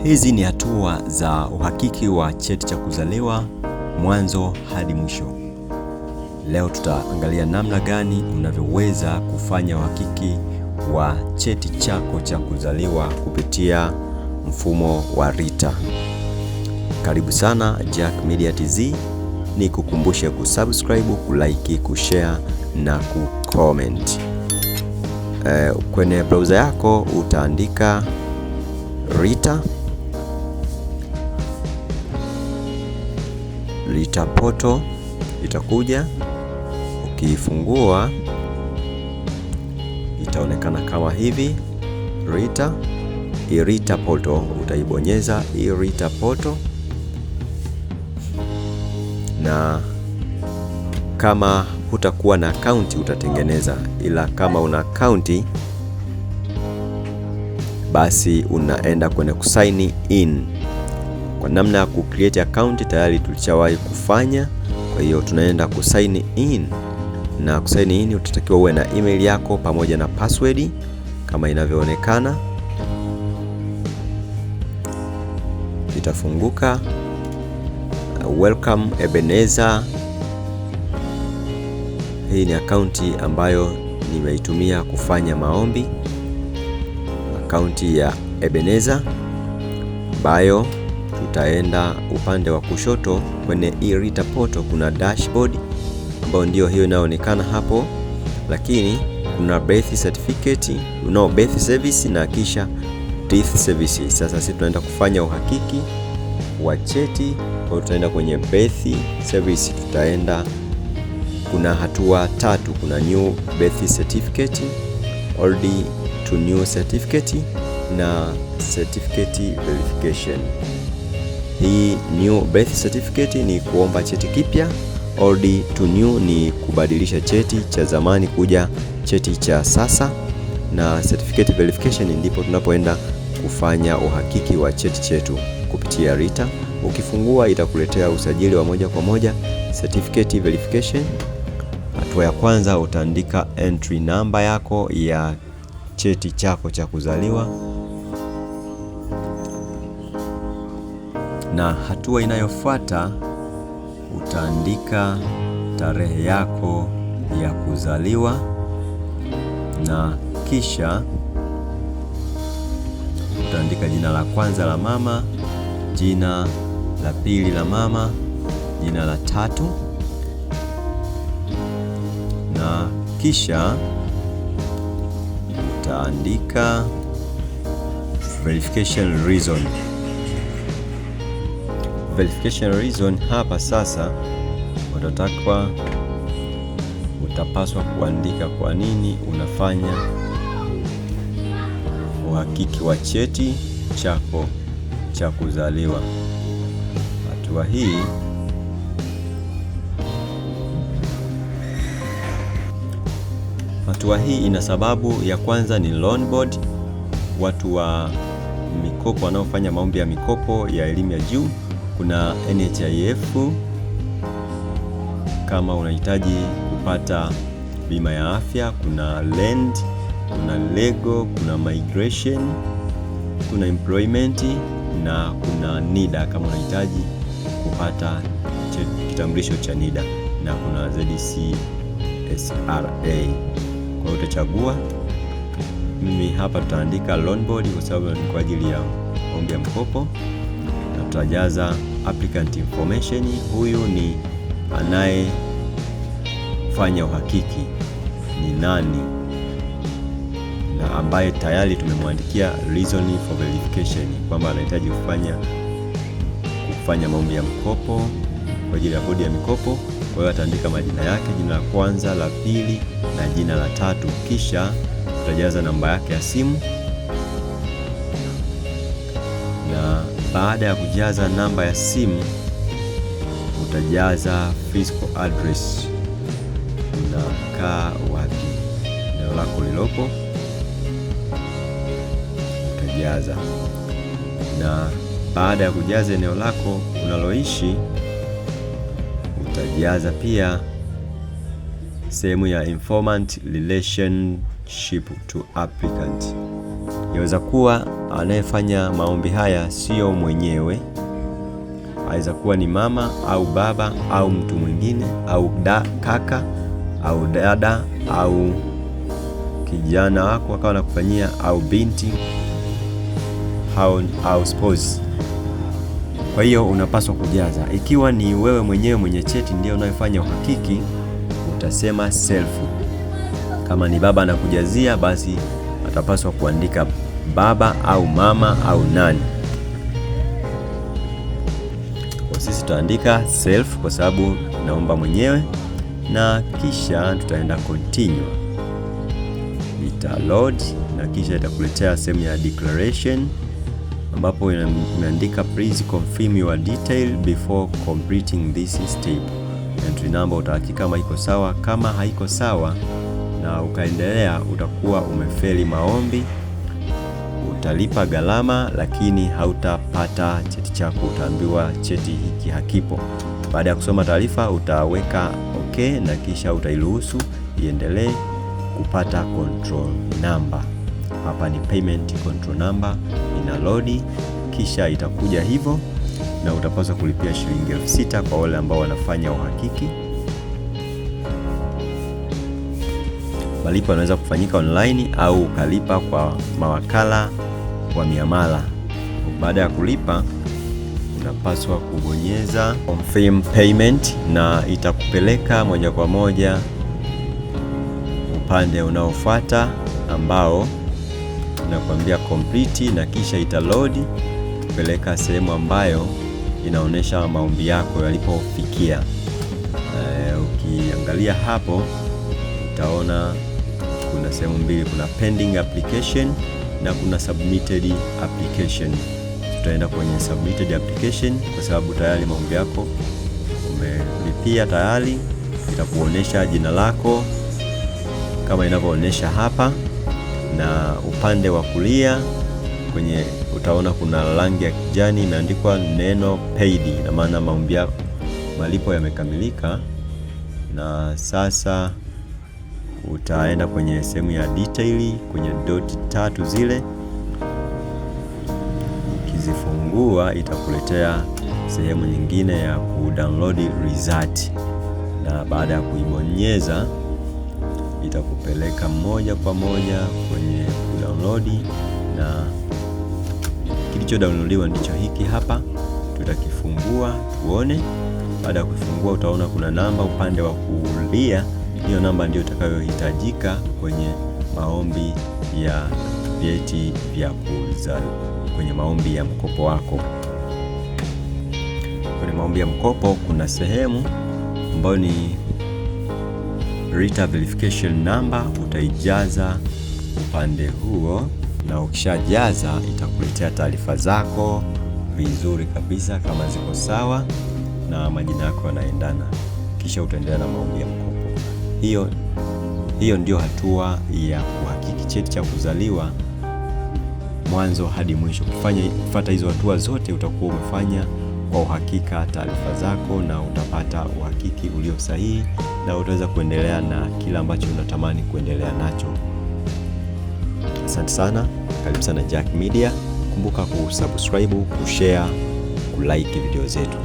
Hizi ni hatua za uhakiki wa cheti cha kuzaliwa mwanzo hadi mwisho. Leo tutaangalia namna gani unavyoweza kufanya uhakiki wa cheti chako cha kuzaliwa kupitia mfumo wa RITA. Karibu sana Jack Media TZ. Ni kukumbushe kusubscribe, kulike, kushare na kucomment. Kwenye browser yako utaandika RITA portal, itakuja. Ukifungua itaonekana kama hivi RITA portal. Utaibonyeza RITA portal, na kama hutakuwa na akaunti utatengeneza, ila kama una akaunti basi unaenda kwenye kusign in. Kwa namna ya kucreate account tayari tulishawahi kufanya, kwa hiyo tunaenda kusign in. Na kusign in utatakiwa uwe na email yako pamoja na password kama inavyoonekana. Itafunguka. Welcome Ebenezer. Hii ni akaunti ambayo nimeitumia kufanya maombi, akaunti ya Ebenezer ambayo tutaenda upande wa kushoto kwenye RITA portal. Kuna dashboard ambayo ndio hiyo inaonekana hapo, lakini kuna birth certificate, birth service na kisha death service. Sasa sisi tunaenda kufanya uhakiki wa cheti, kwa tutaenda kwenye birth service. Kuna hatua tatu, kuna new birth certificate, old to new certificate na certificate verification. Hii new birth certificate ni kuomba cheti kipya, old to new ni kubadilisha cheti cha zamani kuja cheti cha sasa, na certificate verification ndipo tunapoenda kufanya uhakiki wa cheti chetu kupitia RITA. Ukifungua itakuletea usajili wa moja kwa moja, certificate verification. Hatua ya kwanza utaandika entry number yako ya cheti chako cha kuzaliwa, na hatua inayofuata utaandika tarehe yako ya kuzaliwa, na kisha utaandika jina la kwanza la mama, jina la pili la mama, jina la tatu, na kisha utaandika verification reason. Verification reason hapa sasa utapaswa kuandika kwa nini unafanya uhakiki wa cheti chako cha kuzaliwa. Hatua hii ina sababu ya kwanza ni loan board, watu wa mikopo wanaofanya maombi ya mikopo ya elimu ya juu. Kuna NHIF kama unahitaji kupata bima ya afya, kuna land, kuna legal, kuna migration, kuna employment na kuna NIDA kama unahitaji kupata kitambulisho cha NIDA, na kuna ZCSRA. Kwa hiyo utachagua. Mimi hapa tutaandika loan board kwa sababu ni kwa ajili ya maombi ya mkopo, na tutajaza applicant information. Huyu ni anayefanya uhakiki ni nani, na ambaye tayari tumemwandikia reason for verification kwamba anahitaji kufanya maombi ya mkopo kwa ajili ya bodi ya mikopo. Kwa hiyo ataandika majina yake, jina la kwanza, la pili na jina la tatu, kisha utajaza namba yake ya simu, na baada ya kujaza namba ya simu utajaza physical address, unakaa wapi, eneo lako lilopo utajaza. Na baada ya kujaza eneo lako unaloishi utajaza pia sehemu ya informant relationship to applicant. Yaweza kuwa anayefanya maombi haya sio mwenyewe, aweza kuwa ni mama au baba au mtu mwingine au kaka au dada au kijana wako akawa anakufanyia, au binti au spouse. Kwa hiyo unapaswa kujaza. Ikiwa ni wewe mwenyewe mwenye cheti ndio unayefanya uhakiki, utasema self. Kama ni baba anakujazia, basi atapaswa kuandika baba au mama au nani. Kwa sisi tutaandika self kwa sababu naomba mwenyewe, na kisha tutaenda continue. Ita load na kisha itakuletea sehemu ya declaration ambapo imeandika please confirm your detail before completing this step. Entry number utahakiki kama iko sawa. Kama haiko sawa na ukaendelea, utakuwa umefeli maombi, utalipa gharama, lakini hautapata cheti chako. Utaambiwa cheti hiki hakipo. Baada ya kusoma taarifa utaweka okay, na kisha utairuhusu iendelee kupata control number. Hapa ni payment control number, ina load, kisha itakuja hivyo, na utapaswa kulipia shilingi 6,000 kwa wale ambao wanafanya uhakiki. Malipo yanaweza kufanyika online au ukalipa kwa mawakala wa miamala. Baada ya kulipa, unapaswa kubonyeza confirm payment na itakupeleka moja kwa moja upande unaofuata ambao nakwambia complete, na kisha itaload kupeleka sehemu ambayo inaonyesha maombi yako yalipofikia. Ukiangalia hapo utaona kuna sehemu mbili, kuna pending application na kuna submitted application. Tutaenda kwenye submitted application kwa sababu tayari maombi yako umelipia tayari. Itakuonesha jina lako kama inavyoonyesha hapa, na upande wa kulia kwenye utaona kuna rangi ya kijani imeandikwa neno paid, na maana maombi yako malipo yamekamilika. Na sasa utaenda kwenye sehemu ya detail kwenye dot 3 zile, ukizifungua itakuletea sehemu nyingine ya kudownload result, na baada ya kuibonyeza itakupeleka moja kwa moja kwenye kudownload, na kilicho downloadiwa ndicho hiki hapa. Tutakifungua tuone. Baada ya kufungua utaona kuna namba upande wa kulia. Hiyo namba ndio itakayohitajika kwenye maombi ya vyeti vya kuzaliwa, kwenye maombi ya mkopo wako. Kwenye maombi ya mkopo kuna sehemu ambayo ni RITA verification number, utaijaza upande huo, na ukishajaza itakuletea taarifa zako vizuri kabisa kama ziko sawa na majina yako yanaendana, kisha utaendelea na maombi ya mkopo. Hiyo ndio hatua ya kuhakiki cheti cha kuzaliwa mwanzo hadi mwisho. Kufuata hizo hatua zote utakuwa umefanya kwa uhakika taarifa zako, na utapata uhakiki ulio sahihi, na utaweza kuendelea na kila ambacho unatamani kuendelea nacho. Asante sana, karibu sana Jack Media. Kumbuka kusubscribe, kushare, kulike video zetu.